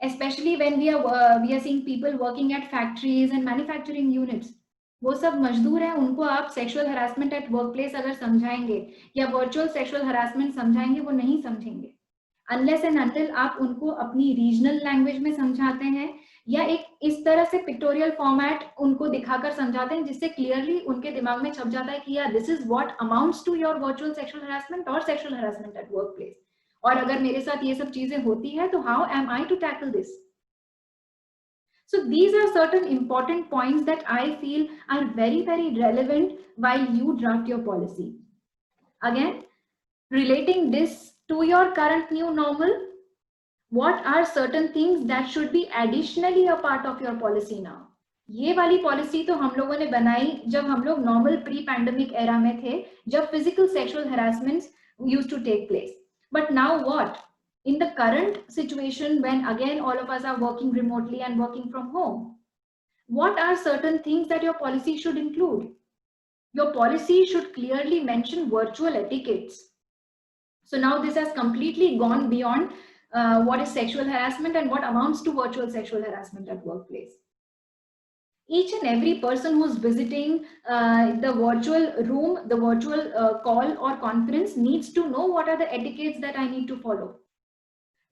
Especially when we are seeing people working at factories and manufacturing units. वो सब मजदूर हैं, उनको आप sexual harassment at workplace अगर समझाएंगे या virtual sexual harassment समझाएंगे, वो नहीं समझेंगे अनलेस एंड अनटिल आप उनको अपनी रीजनल लैंग्वेज में समझाते हैं या एक इस तरह से पिक्टोरियल फॉर्मेट उनको दिखाकर समझाते हैं जिससे क्लियरली उनके दिमाग में छप जाता है कि यार this is what amounts to your virtual sexual harassment और सेक्सुअल हरासमेंट एट वर्कप्लेस, और अगर मेरे साथ ये सब चीजें होती है तो how am I to tackle this. So these are certain important points that I feel are very, very relevant while you draft your policy. Again, relating this to your current new normal, what are certain things that should be additionally a part of your policy now? ये वाली policy तो हम लोगों ने बनाई जब हम लोग नॉर्मल प्री पैंडेमिक एरा में थे, जब physical sexual harassments used to take place. But now what? In the current situation, when again all of us are working remotely and working from home, what are certain things that your policy should include? Your policy should clearly mention virtual etiquettes. So now this has completely gone beyond what is sexual harassment and what amounts to virtual sexual harassment at workplace. Each and every person who's visiting the virtual room, the virtual call or conference needs to know what are the etiquettes that I need to follow.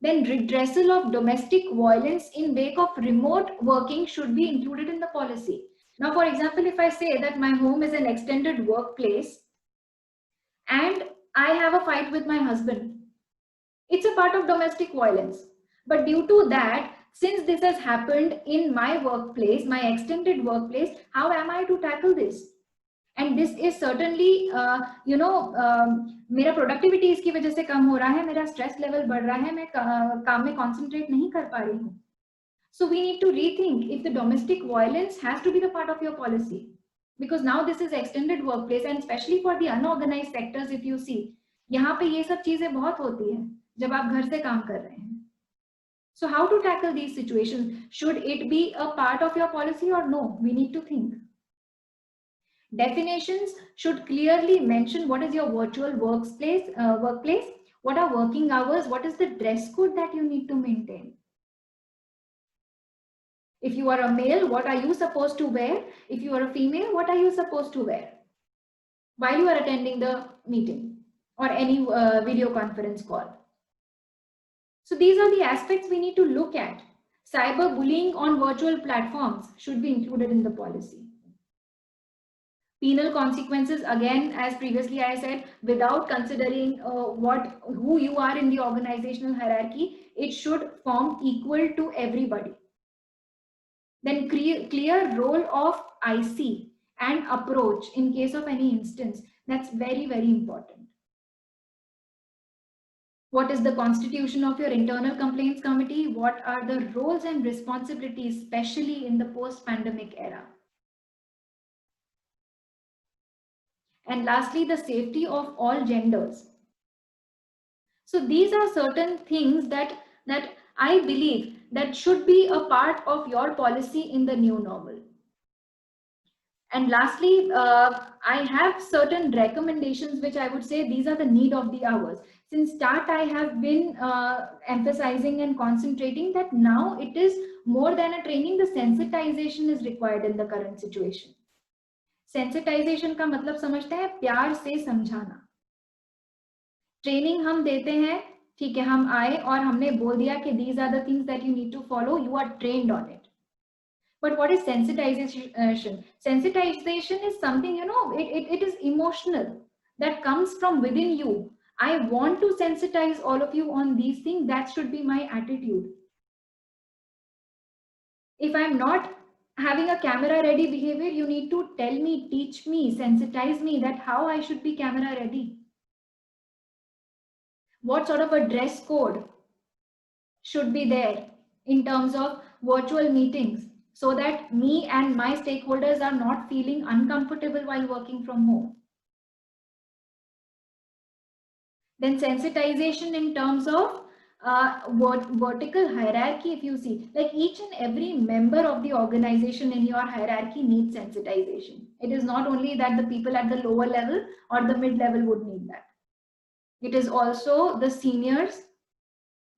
Then redressal of domestic violence in wake of remote working should be included in the policy. Now, for example, if I say that my home is an extended workplace and I have a fight with my husband, it's a part of domestic violence. But due to that, since this has happened in my workplace, my extended workplace, how am I to tackle this? And this is certainly, मेरा productivity इसकी वजह से कम हो रहा है, मेरा stress level बढ़ रहा है, मैं काम में कॉन्सेंट्रेट नहीं कर पा रही हूँ. So we need to rethink if the domestic violence has to be the part of your policy, because now this is extended workplace and especially for the unorganized sectors, if you see, यहाँ पे ये सब चीजें बहुत होती हैं जब आप घर से काम कर रहे हैं. So how to tackle these situations? Should it be a part of your policy or no? We need to think. Definitions should clearly mention what is your virtual workplace, what are working hours, what is the dress code that you need to maintain. If you are a male, what are you supposed to wear? If you are a female, what are you supposed to wear while you are attending the meeting or any video conference call? So these are the aspects we need to look at. Cyberbullying on virtual platforms should be included in the policy. Penal consequences, again, as previously I said, without considering who you are in the organizational hierarchy, it should form equal to everybody. Then clear role of IC and approach in case of any instance. That's very, very important. What is the constitution of your internal complaints committee? What are the roles and responsibilities, especially in the post-pandemic era? And lastly, the safety of all genders. So these are certain things that I believe that should be a part of your policy in the new normal. And lastly, I have certain recommendations which I would say these are the need of the hours. Since start, I have been emphasizing and concentrating that now it is more than a training, the sensitization is required in the current situation. Sensitization का मतलब समझते हैं प्यार से समझाना. Training हम देते हैं, ठीक है, हम आए और हमने बोल दिया कि these are the things that you need to follow, you are trained on it. But what is sensitization? Sensitization is something, you know, it is emotional that comes from within you. I want to sensitize all of you on these things. That should be my attitude. If I'm not having a camera ready behavior, you need to tell me, teach me, sensitize me that how I should be camera ready. What sort of a dress code should be there in terms of virtual meetings, so that me and my stakeholders are not feeling uncomfortable while working from home. Then sensitization in terms of vertical hierarchy, if you see, like each and every member of the organization in your hierarchy needs sensitization. It is not only that the people at the lower level or the mid level would need that. It is also the seniors,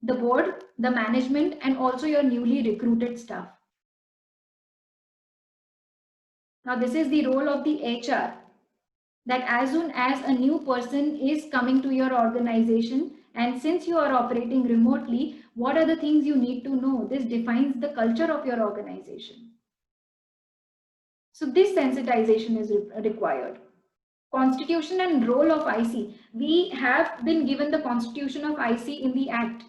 the board, the management, and also your newly recruited staff. Now, this is the role of the HR, that as soon as a new person is coming to your organization, and since you are operating remotely, what are the things you need to know? This defines the culture of your organization. So this sensitization is required. Constitution and role of IC. We have been given the constitution of IC in the Act.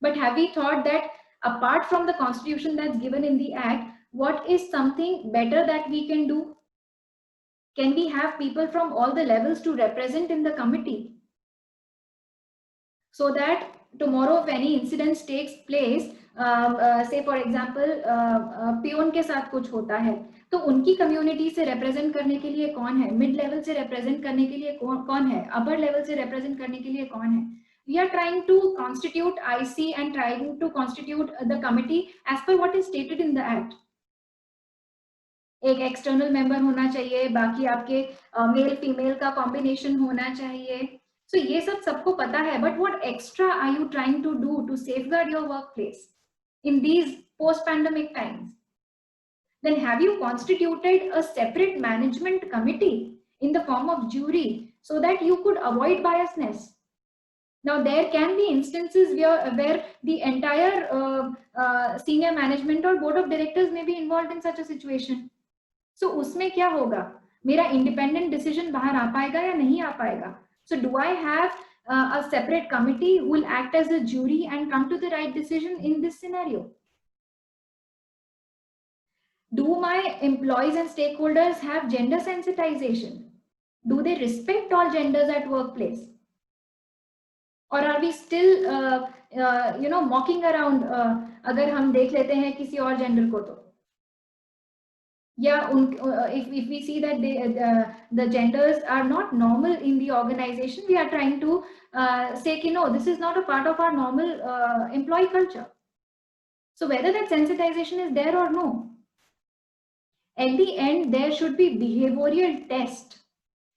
But have we thought that apart from the constitution that's given in the Act, what is something better that we can do? Can we have people from all the levels to represent in the committee? So that tomorrow if any incidents takes place, say for example, peon के साथ कुछ होता है, तो उनकी community से represent करने के लिए कौन है, mid level से represent करने के लिए कौन है, upper level से represent करने के लिए कौन है. We are trying to constitute IC and trying to constitute the committee as per what is stated in the Act. एक एक्सटर्नल मेंबर होना चाहिए, बाकी आपके मेल फीमेल का कॉम्बिनेशन होना चाहिए. So ये सब सबको पता है, but what extra are you trying to do to safeguard your workplace in these post-pandemic times? Then have you constituted a separate management committee in the form of jury so that you could avoid biasness? Now there can be instances where the entire senior management or board of directors may be involved in such a situation. So उसमें क्या होगा? मेरा independent decision बाहर आ पाएगा या नहीं आ पाएगा? So do I have a separate committee who will act as a jury and come to the right decision in this scenario? Do my employees and stakeholders have gender sensitization? Do they respect all genders at workplace? Or are we still mocking around अगर हम देख लेते हैं किसी और gender को तो? Yeah, if we see that the genders are not normal in the organization, we are trying to say, no, this is not a part of our normal employee culture. So whether that sensitization is there or no, at the end, there should be behavioral test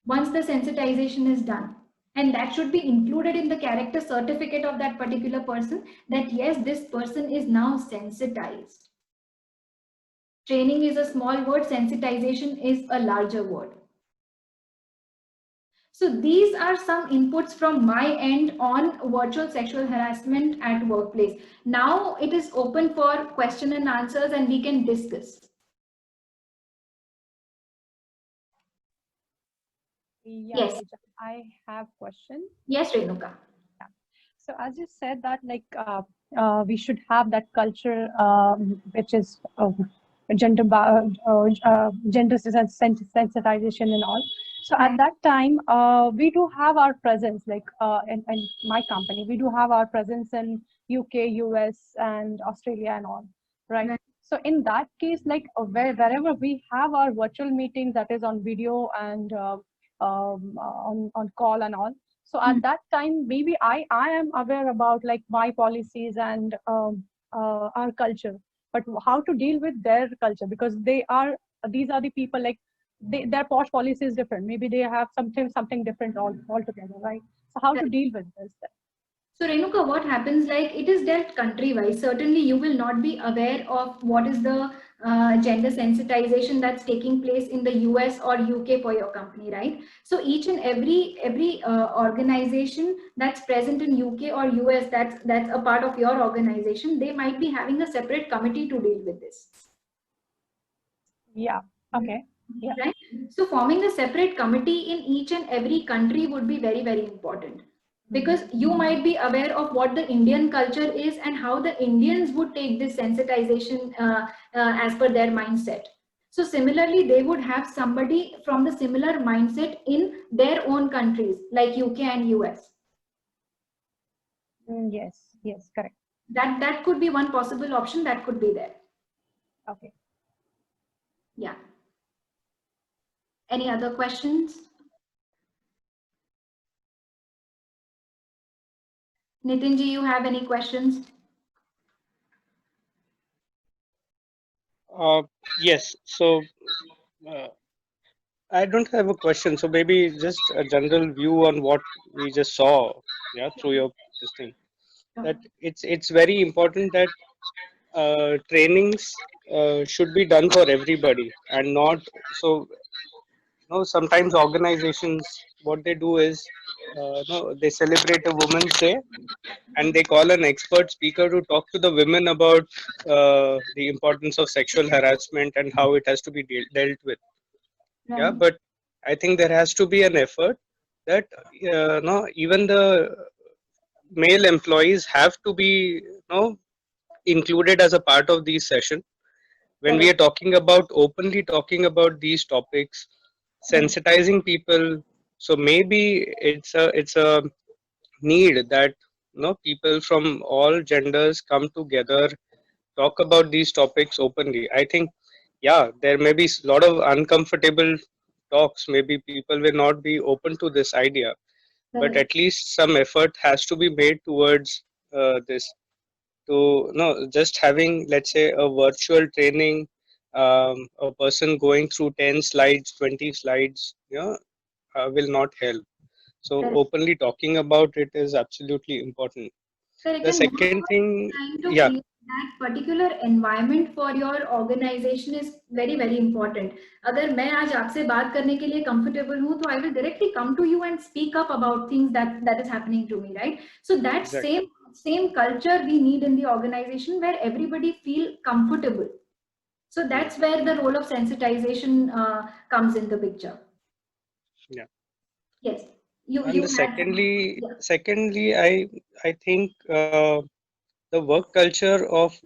once the sensitization is done. And that should be included in the character certificate of that particular person, that yes, this person is now sensitized. Training is a small word, sensitization is a larger word. So these are some inputs from my end on virtual sexual harassment at workplace. Now it is open for question and answers and we can discuss. Yeah, Yes. I have question. Yes, Renuka. Yeah. So as you said that like we should have that culture which is gender sensitization and all. So at that time, we do have our presence, like in my company, we do have our presence in UK, US, and Australia and all, right? Right. So in that case, like wherever we have our virtual meetings, that is on video and on call and all. So at that time, maybe I am aware about like my policies and our culture, but how to deal with their culture, because these are the people, like their posh policy is different. Maybe they have something different altogether, right? So how to Right. deal with this then? So Renuka, what happens, like it is dealt country-wise. Certainly you will not be aware of what is the gender sensitization that's taking place in the US or UK for your company, right? So each and every organization that's present in UK or US, that's a part of your organization, they might be having a separate committee to deal with this. Yeah. Okay. Yeah. Right? So forming a separate committee in each and every country would be very, very important, because you might be aware of what the Indian culture is and how the Indians would take this sensitization as per their mindset. So similarly, they would have somebody from the similar mindset in their own countries like UK and US. Yes. Yes. Correct. That could be one possible option that could be there. Okay. Yeah. Any other questions? Nitinji, you have any questions? Yes. So I don't have a question. So maybe just a general view on what we just saw, yeah, through your this thing. That it's very important that trainings should be done for everybody and not so. Sometimes organizations, what they do is, no, they celebrate a Women's Day and they call an expert speaker to talk to the women about the importance of sexual harassment and how it has to be dealt with. Yeah, Right. but I think there has to be an effort that no, even the male employees have to be included as a part of these sessions when we are Correct. talking about openly talking about these topics, Right. sensitizing people. So maybe it's a need that people from all genders come together, talk about these topics openly. I think, yeah, there may be a lot of uncomfortable talks. Maybe people will not be open to this idea, but Correct. at least some effort has to be made towards this. To just having, let's say, a virtual training, a person going through 10 slides, 20 slides, will not help. So Correct. openly talking about it is absolutely important. Correct. The And second moreover, thing, trying to yeah, create that particular environment for your organization is very, very important. अगर मैं आज आपसे बात करने के लिए comfortable हूँ, तो I will directly come to you and speak up about things that is happening to me, right? So that exactly, same culture we need in the organization where everybody feel comfortable. So right, that's where the role of sensitization comes in the picture. yeah. Yes, you And the had some, yeah. secondly, I think the work culture of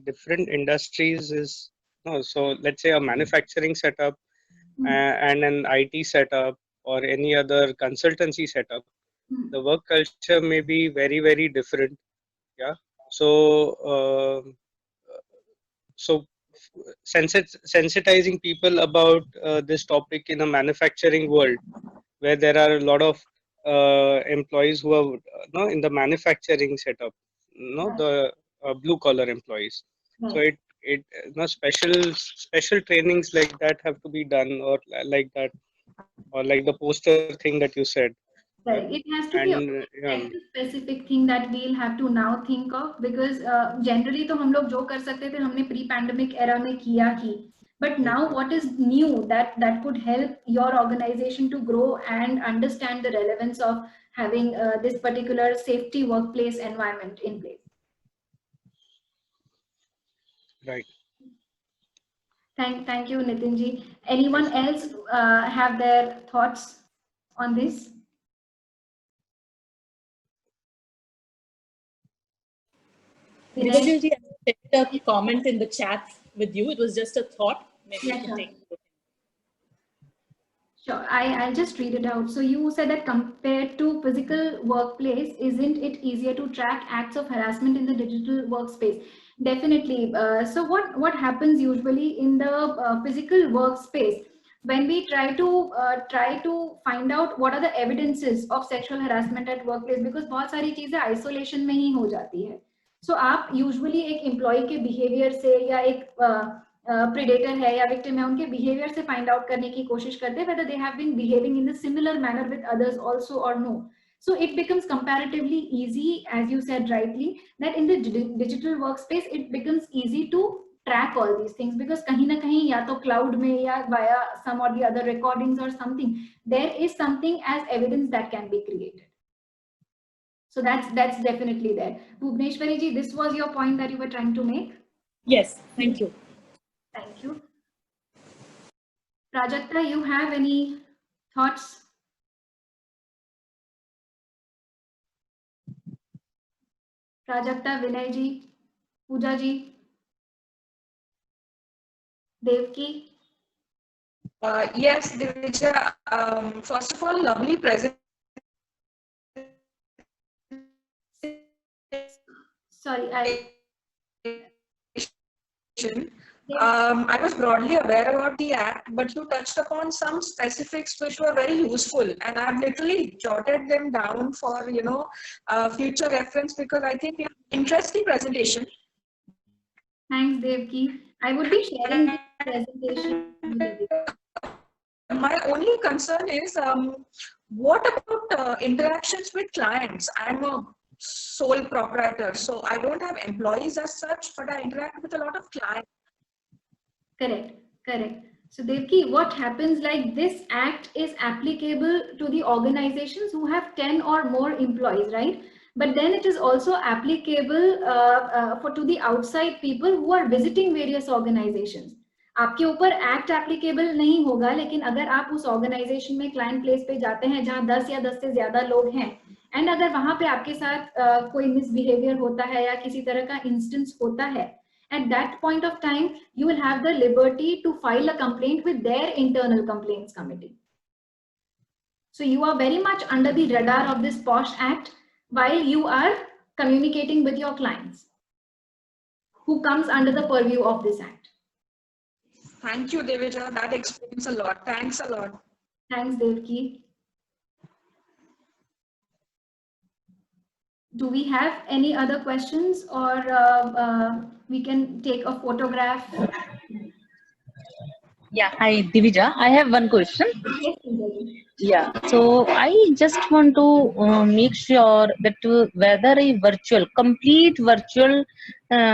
different industries is no. So let's say a manufacturing setup and an IT setup or any other consultancy setup, Mm. the work culture may be very, very different. Yeah. So so sensitizing people about this topic in a manufacturing world where there are a lot of employees who are in the manufacturing setup, Right. the blue collar employees. So Right. it special trainings like that have to be done, or like that, or like the poster thing that you said. Yeah. Correct. It has to be a And sector specific thing that we'll have to now think of, because generally तो हम लोग जो कर सकते थे हमने pre-pandemic era में किया ही. But now what is new that could help your organization to grow and understand the relevance of having this particular safety workplace environment in place? right. Thank you, Nitinji. Anyone else have their thoughts on this? Vibhajit ji, I sent a comment in the chat with you. It was just a thought. Maybe Yeah, you can sure. take it. Sure, I'll just read it out. So you said that compared to physical workplace, isn't it easier to track acts of harassment in the digital workspace? Definitely. So what happens usually in the physical workspace when we try to find out what are the evidences of sexual harassment at workplace, because बहुत सारी चीजें isolation में ही हो जाती है. So आप usually एक employee के behavior से या एक प्रेडेटर है या विक्टिम है उनके बिहेवियर से फाइंड आउट करने की कोशिश करते हैं whether they have been behaving in a similar manner with others also or no. So it becomes comparatively easy, as you said rightly, that in the digital workspace it becomes easy to track all these things, because kahin na kahin ya to cloud mein ya via some or the other recordings or something, there is something as evidence that can be created. So that's definitely there. Bhuvneshwari ji, this was your point that you were trying to make? Yes, thank you. Thank you. Prajakta, you have any thoughts? Prajakta, Vinay ji, Pooja ji, Devki. Yes, Divija, first of all, lovely presentation. Sorry, I was broadly aware about the act, but you touched upon some specifics which were very useful, and I've literally jotted them down for future reference, because I think you have interesting presentation. Thanks, Devki. I would be sharing the presentation. My only concern is what about interactions with clients? I'm a sole proprietor, so I don't have employees as such, but I interact with a lot of clients. Correct. So Devki, what happens, like this act is applicable to the organizations who have 10 or more employees, right? But then it is also applicable to the outside people who are visiting various organizations. आपके ऊपर act applicable नहीं होगा, लेकिन अगर आप उस organisation में client place पे जाते हैं जहां 10 या 10 से ज्यादा लोग हैं, एंड अगर वहां पे आपके साथ कोई मिसबिहेवियर होता है या किसी तरह का इंस्टेंस होता है, at that point of time you will have the liberty to file a complaint with their internal complaints committee. So you are very much under the radar of this POSH Act while you are communicating with your clients, who comes under the purview of this act. Thank you, Devija. That explains a lot. Thanks a lot. Thanks, Devki. Do we have any other questions, or we can take a photograph? Yeah, hi Divija. I have one question. Yes, Sundaram. Yeah, so I just want to make sure that whether a complete virtual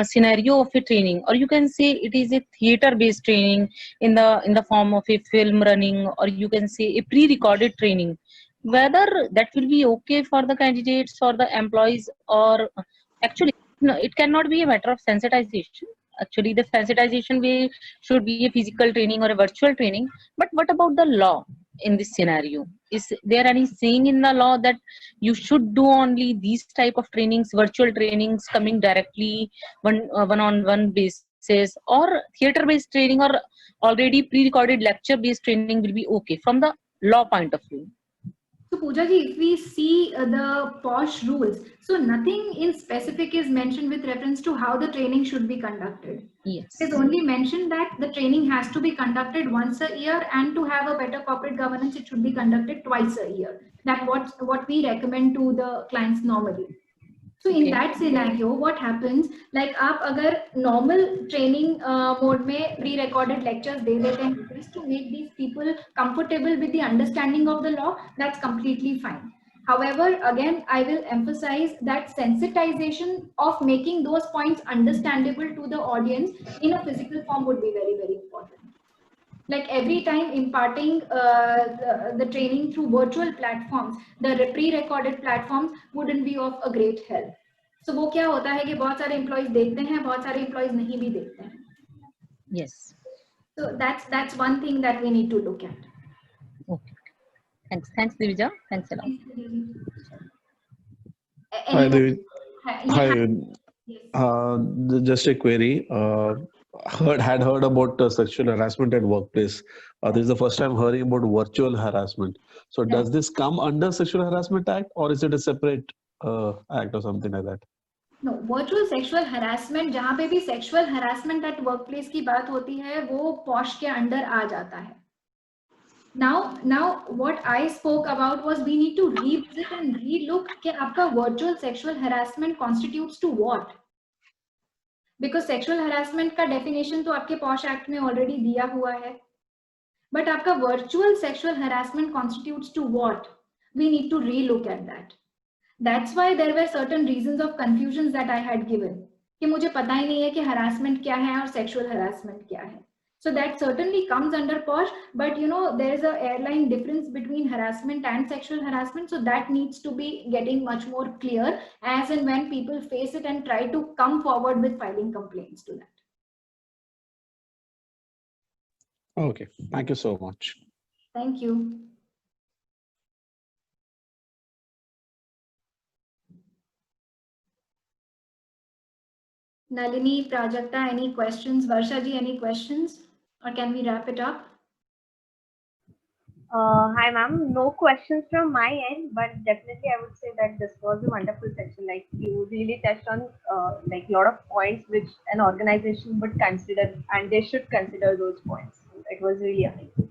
scenario of a training, or you can say it is a theater-based training in the form of a film running, or you can say a pre-recorded training, whether that will be okay for the candidates or the employees, or actually no, it cannot be a matter of sensitization. Actually, the sensitization way should be a physical training or a virtual training. But what about the law in this scenario? Is there any saying in the law that you should do only these type of trainings, virtual trainings coming directly one-on-one basis, or theater-based training or already pre-recorded lecture-based training will be okay from the law point of view? So Pooja ji, if we see the POSH rules, so nothing in specific is mentioned with reference to how the training should be conducted. Yes. It is only mentioned that the training has to be conducted once a year, and to have a better corporate governance, it should be conducted twice a year. That's what we recommend to the clients normally. So in that scenario, what happens, like आप अगर normal training mode में pre-recorded lectures दे देते हैं just to make these people comfortable with the understanding of the law, that's completely fine. However, again, I will emphasize that sensitization of making those points understandable to the audience in a physical form would be very, very important. Like every time imparting the training through virtual platforms, the pre-recorded platforms wouldn't be of a great help. So वो क्या होता है कि बहुत सारे employees देखते हैं, बहुत सारे employees नहीं भी देखते हैं. Yes. So that's one thing that we need to look at. Okay. Thanks Divija. Thanks a lot. Hi, Devi. Hi. Hi. Just a query. had heard about sexual harassment at workplace. This is the first time hearing about virtual harassment. So does this come under Sexual Harassment Act, or is it a separate act or something like that? No, virtual sexual harassment, जहां पे भी sexual harassment at workplace की बात होती है, वो posh के under आ जाता है. Now what I spoke about was we need to revisit and relook कि आपका virtual sexual harassment constitutes to what? Because sexual harassment का definition तो आपके पॉश एक्ट में already दिया हुआ है. But आपका virtual sexual harassment constitutes to what? We need to relook at that. That's why there were certain reasons of confusions that I had given. कि मुझे पता ही नहीं है कि harassment क्या है और sexual harassment क्या है. So that certainly comes under POSH, but you know, there is a airline difference between harassment and sexual harassment. So that needs to be getting much more clear as and when people face it and try to come forward with filing complaints to that. Okay, thank you so much. Thank you. Nalini, Prajakta, any questions? Varsha ji, any questions? Or can we wrap it up? Hi ma'am, no questions from my end, but definitely I would say that this was a wonderful session. Like you really touched on like a lot of points which an organization would consider, and they should consider those points. It was really amazing.